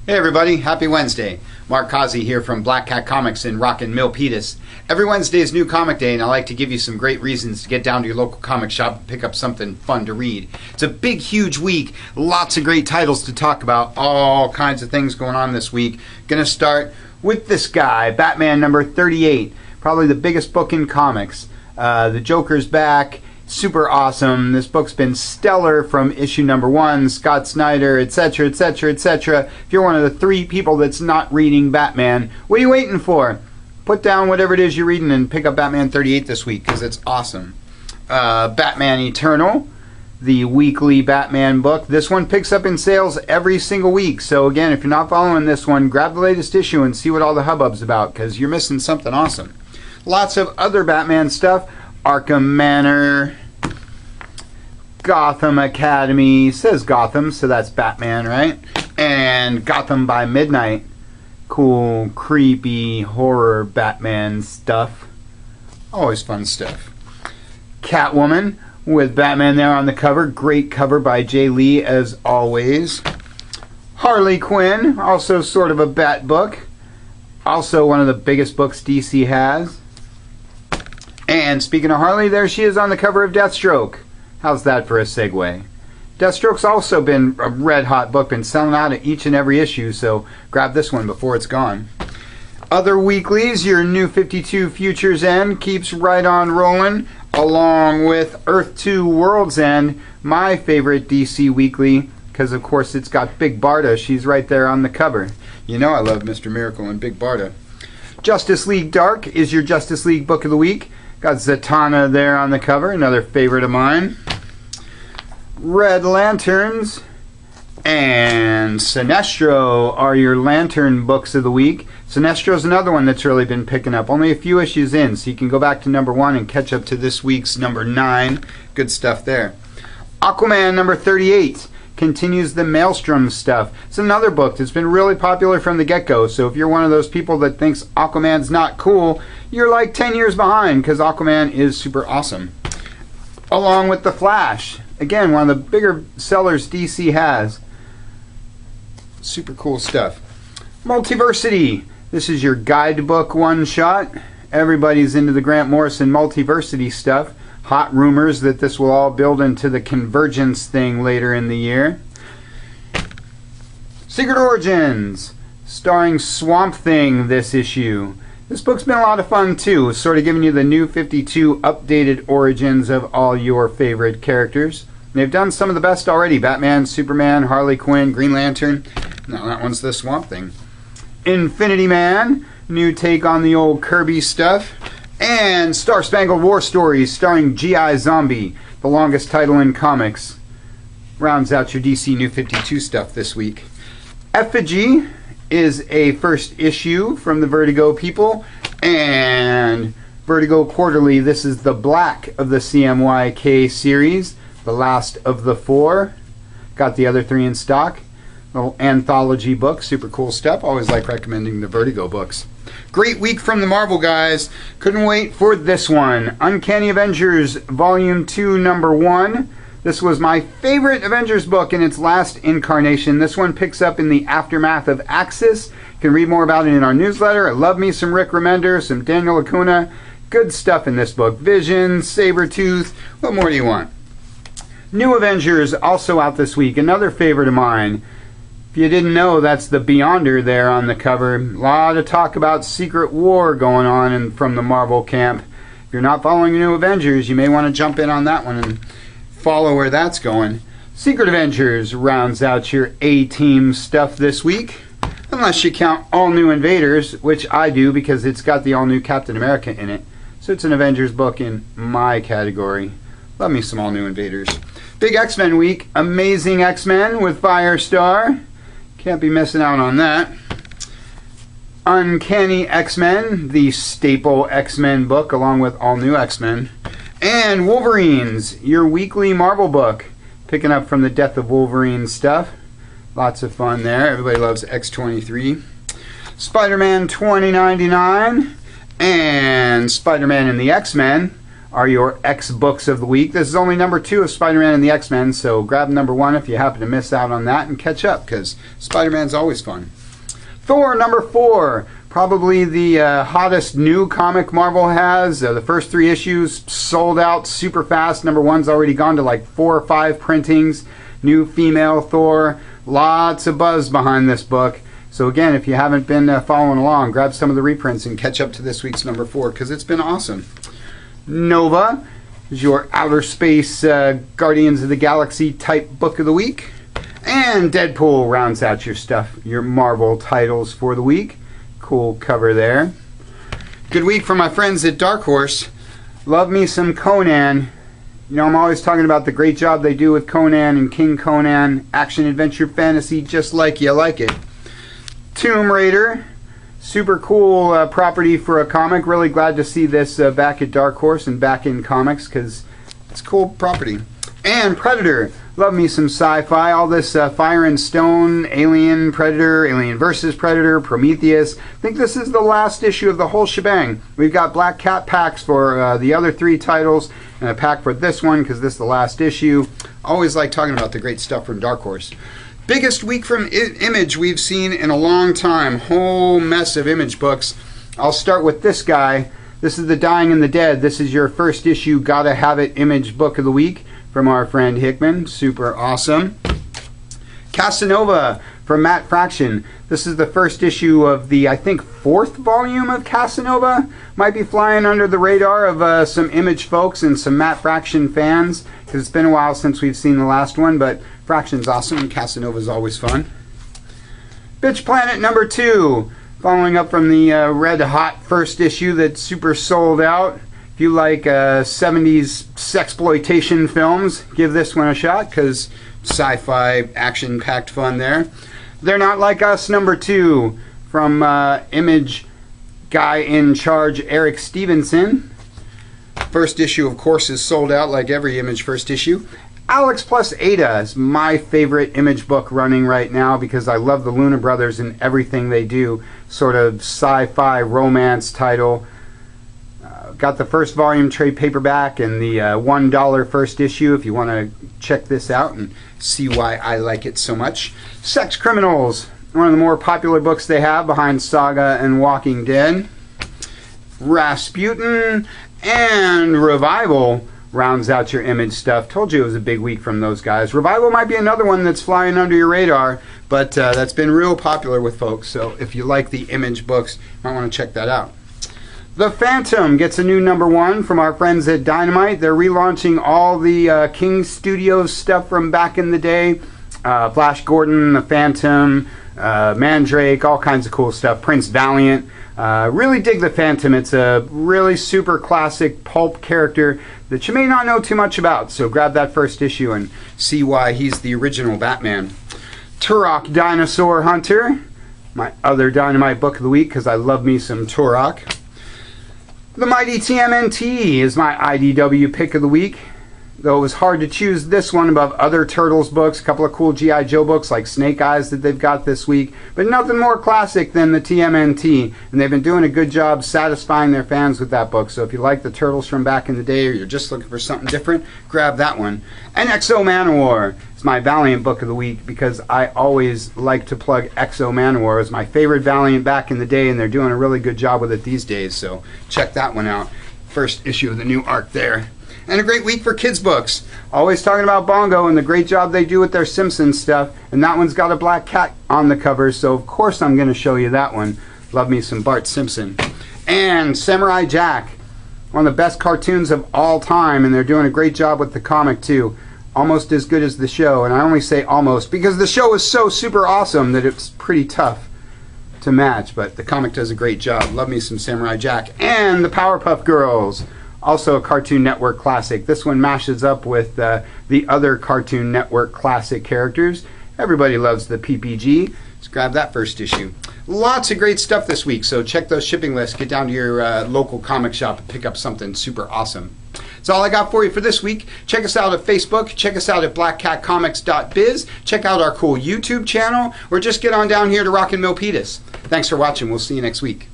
Hey everybody, happy Wednesday. Mark Causey here from Black Cat Comics in Rockin' Milpitas. Every Wednesday is New Comic Day and I like to give you some great reasons to get down to your local comic shop and pick up something fun to read. It's a big, huge week. Lots of great titles to talk about. All kinds of things going on this week. Gonna start with this guy, Batman number 38. Probably the biggest book in comics. The Joker's back. Super awesome. This book's been stellar from issue number 1, Scott Snyder, etc., etc., etc. If you're one of the 3 people that's not reading Batman, what are you waiting for? Put down whatever it is you're reading and pick up Batman 38 this week because it's awesome. Batman Eternal, the weekly Batman book. This one picks up in sales every single week. So again, if you're not following this one, grab the latest issue and see what all the hubbub's about because you're missing something awesome. Lots of other Batman stuff. Arkham Manor, Gotham Academy, says Gotham, so that's Batman, right? And Gotham by Midnight. Cool, creepy, horror Batman stuff. Always fun stuff. Catwoman, with Batman there on the cover. Great cover by Jay Lee, as always. Harley Quinn, also sort of a Bat book. Also one of the biggest books DC has. And speaking of Harley, there she is on the cover of Deathstroke. How's that for a segue? Deathstroke's also been a red-hot book, been selling out at each and every issue, so grab this one before it's gone. Other weeklies, your New 52 Futures End keeps right on rolling, along with Earth 2 World's End, my favorite DC weekly, because of course it's got Big Barda. She's right there on the cover. You know I love Mr. Miracle and Big Barda. Justice League Dark is your Justice League book of the week. Got Zatanna there on the cover, another favorite of mine. Red Lanterns and Sinestro are your Lantern books of the week. Sinestro's another one that's really been picking up. Only a few issues in, so you can go back to number 1 and catch up to this week's number 9. Good stuff there. Aquaman number 38 continues the Maelstrom stuff. It's another book that's been really popular from the get-go, so if you're one of those people that thinks Aquaman's not cool, you're like 10 years behind because Aquaman is super awesome. Along with The Flash. Again, one of the bigger sellers DC has. Super cool stuff. Multiversity. This is your guidebook one-shot. Everybody's into the Grant Morrison Multiversity stuff. Hot rumors that this will all build into the Convergence thing later in the year. Secret Origins, starring Swamp Thing this issue. This book's been a lot of fun too, sort of giving you the New 52 updated origins of all your favorite characters. They've done some of the best already. Batman, Superman, Harley Quinn, Green Lantern. No, that one's the Swamp Thing. Infinity Man, new take on the old Kirby stuff. And Star Spangled War Stories starring G.I. Zombie, the longest title in comics. Rounds out your DC New 52 stuff this week. Effigy is a first issue from the Vertigo people. And Vertigo Quarterly, this is the black of the CMYK series. The last of the 4. Got the other 3 in stock. Little anthology book, super cool stuff. Always like recommending the Vertigo books. Great week from the Marvel guys. Couldn't wait for this one. Uncanny Avengers Volume 2, Number 1. This was my favorite Avengers book in its last incarnation. This one picks up in the aftermath of Axis. You can read more about it in our newsletter. I love me some Rick Remender, some Daniel Acuna. Good stuff in this book. Vision, Sabretooth. What more do you want? New Avengers also out this week. Another favorite of mine. If you didn't know, that's the Beyonder there on the cover. A lot of talk about Secret War going on from the Marvel camp. If you're not following New Avengers, you may want to jump in on that one and follow where that's going. Secret Avengers rounds out your A-Team stuff this week. Unless you count All New Invaders, which I do because it's got the all-new Captain America in it. So it's an Avengers book in my category. Love me some All New Invaders. Big X-Men week. Amazing X-Men with Firestar. Can't be missing out on that. Uncanny X-Men, the staple X-Men book, along with All New X-Men. And Wolverines, your weekly Marvel book. Picking up from the Death of Wolverine stuff. Lots of fun there. Everybody loves X-23. Spider-Man 2099 and Spider-Man and the X-Men are your X books of the week. This is only number 2 of Spider-Man and the X-Men, so grab number 1 if you happen to miss out on that and catch up, because Spider-Man's always fun. Thor number 4, probably the hottest new comic Marvel has. The first 3 issues sold out super fast. Number 1's already gone to like 4 or 5 printings. New female Thor. Lots of buzz behind this book. So again, if you haven't been following along, grab some of the reprints and catch up to this week's number 4, because it's been awesome. Nova is your outer space Guardians of the Galaxy type book of the week. And Deadpool rounds out your stuff, your Marvel titles for the week. Cool cover there. Good week for my friends at Dark Horse. Love me some Conan. You know, I'm always talking about the great job they do with Conan and King Conan. Action, adventure, fantasy, just like you like it. Tomb Raider. Super cool property for a comic. Really glad to see this back at Dark Horse and back in comics, because it's a cool property. And Predator. Love me some sci-fi. All this Fire and Stone, Alien, Predator, Alien vs. Predator, Prometheus. I think this is the last issue of the whole shebang. We've got Black Cat packs for the other 3 titles, and a pack for this one because this is the last issue. Always like talking about the great stuff from Dark Horse. Biggest week from Image we've seen in a long time. Whole mess of Image books. I'll start with this guy. This is The Dying and the Dead. This is your first issue Gotta Have It Image book of the week from our friend Hickman. Super awesome. Casanova from Matt Fraction. This is the first issue of the, I think, 4th volume of Casanova. Might be flying under the radar of some Image folks and some Matt Fraction fans, because it's been a while since we've seen the last one, but Fraction's awesome and Casanova's always fun. Bitch Planet number 2. Following up from the red hot first issue that super sold out. If you like 70s sexploitation films, give this one a shot, because sci-fi, action-packed fun there. They're Not Like Us number 2 from Image guy in charge Eric Stevenson. First issue, of course, is sold out like every Image first issue. Alex plus Ada is my favorite Image book running right now, because I love the Luna Brothers and everything they do. Sort of sci-fi romance title. Got the first volume trade paperback and the $1 first issue if you want to check this out and see why I like it so much. Sex Criminals, one of the more popular books they have behind Saga and Walking Dead. Rasputin and Revival rounds out your Image stuff. Told you it was a big week from those guys. Revival might be another one that's flying under your radar, but that's been real popular with folks. So if you like the Image books, you might want to check that out. The Phantom gets a new number 1 from our friends at Dynamite. They're relaunching all the King Studios stuff from back in the day. Flash Gordon, The Phantom, Mandrake, all kinds of cool stuff. Prince Valiant. Really dig The Phantom. It's a really super classic pulp character that you may not know too much about. So grab that first issue and see why he's the original Batman. Turok Dinosaur Hunter. My other Dynamite book of the week, because I love me some Turok. The Mighty TMNT is my IDW pick of the week. Though it was hard to choose this one above other Turtles books, a couple of cool G.I. Joe books like Snake Eyes that they've got this week, but nothing more classic than the TMNT, and they've been doing a good job satisfying their fans with that book. So if you like the Turtles from back in the day, or you're just looking for something different, grab that one. And X-O Manowar is my Valiant book of the week, because I always like to plug X-O Manowar. It was my favorite Valiant back in the day, and they're doing a really good job with it these days, so check that one out. First issue of the new arc there. And a great week for kids books. Always talking about Bongo and the great job they do with their Simpsons stuff. And that one's got a black cat on the cover, so of course I'm going to show you that one. Love me some Bart Simpson. And Samurai Jack, one of the best cartoons of all time, and they're doing a great job with the comic too. Almost as good as the show, and I only say almost because the show is so super awesome that it's pretty tough to match, but the comic does a great job. Love me some Samurai Jack. And the Powerpuff Girls. Also a Cartoon Network classic. This one mashes up with the other Cartoon Network classic characters. Everybody loves the PPG. Let's grab that first issue. Lots of great stuff this week, so check those shipping lists. Get down to your local comic shop and pick up something super awesome. That's all I got for you for this week. Check us out at Facebook. Check us out at blackcatcomics.biz. Check out our cool YouTube channel, or just get on down here to Rockin' Milpitas. Thanks for watching. We'll see you next week.